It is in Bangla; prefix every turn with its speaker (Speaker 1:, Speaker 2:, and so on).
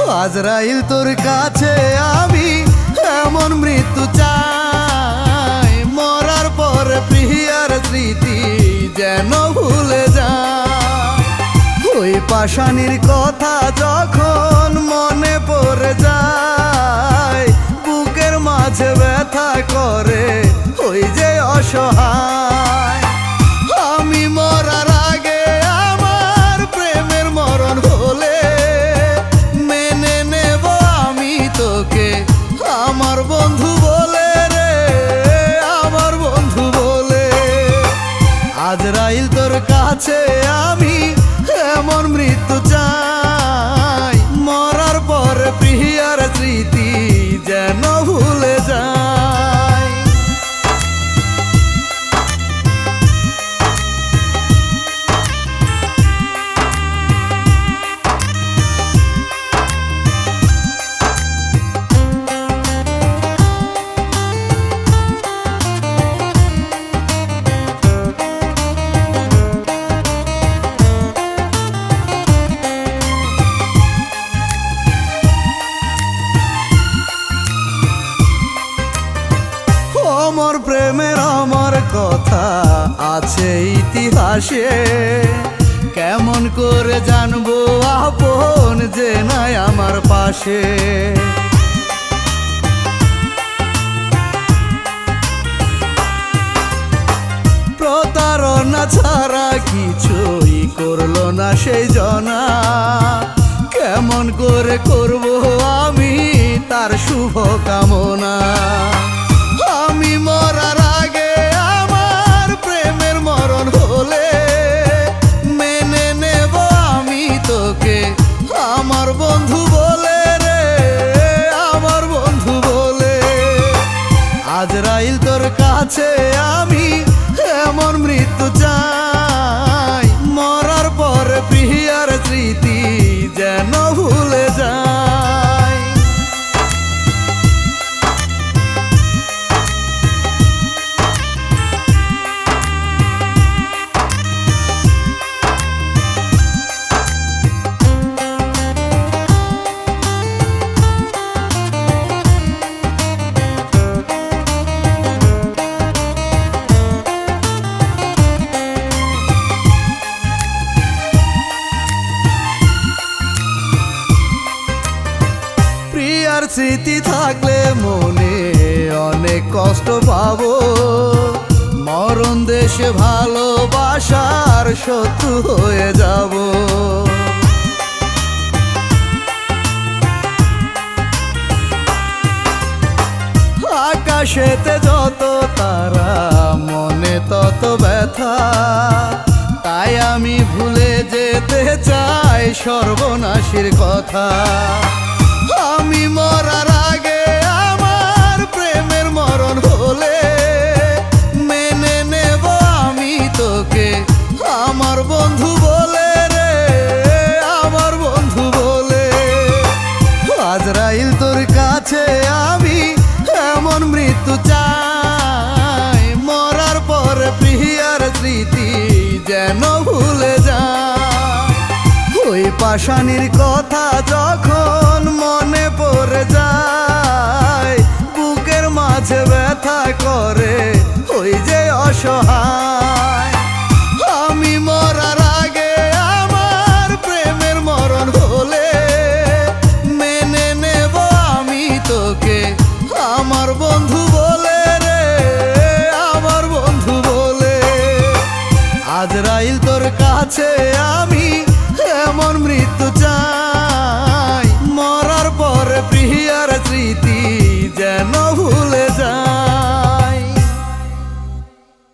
Speaker 1: আজরাইল তোর কাছে আমি এমন মৃত্যু চাই, মরার পর প্রিয়ার স্মৃতি যেন ভুলে যায়। ওই পাষাণীর কথা যখন মনে পড়ে যায়, বুকের মাঝে ব্যথা করে ওই যে অসহায়। আমি মরার আগে আমার প্রেমের মরণ হলে মেনে নেব আমি তোকে আমার বন্ধু বলে রে, আমার বন্ধু বলে। আজরাইল তোর কাছে আমি এমন মৃত্যু চাই, মরার পর প্রিয়ার স্মৃতি যেন ভুলে যায়। অমর প্রেমের আমার কথা আছে ইতিহাসে, কেমন করে জানবো আপন যে নাই আমার পাশে। প্রতারণা ছাড়া কিছুই করলো না সেই জনা, কেমন করে করবো আমি তার শুভ কামনা। আমি মরার আগে আমার প্রেমের মরণ হলে মেনে নেব আমি তোকে আমার বন্ধু বলে রে, আমার বন্ধু বলে। আজরাইল তোর কাছে আমি এমন মৃত্যু চাই, মরার পর প্রিয়ার স্মৃতি যেন ভুলে যায়। প্রিয়ার স্মৃতি থাকলে মনে অনেক কষ্ট পাবো, মরণ দেশে ভালোবাসার শত্রু হয়ে যাব। আকাশেতে যত তারা মনে তত ব্যথা, তাই আমি ভুলে যেতে চাই সর্বনাশীর কথা। আমি মরার আগে আমার প্রেমের মরণ হলে মেনে নেব আমি তোকে আমার বন্ধু বলে রে, আমার বন্ধু বলে। আজরাইল তোর কাছে আমি এমন মৃত্যু চাই, মরার পর প্রিয়ার স্মৃতি যেন ভুলে যায়। ওই পাষাণীর কথা যখন মনে পড়ে যায়, বুকের মাঝে ব্যথা করে ওই যে অসহায়। আমি মরার আগে আমার প্রেমের মরণ হলে মেনে নেব আমি তোকে আমার বন্ধু বলে রে, আমার বন্ধু বলে। আজরাইল তোর কাছে আমি এমন মৃত্যু চাই, মরার পর প্রিয়ার স্মৃতি যেন ভুলে যায়।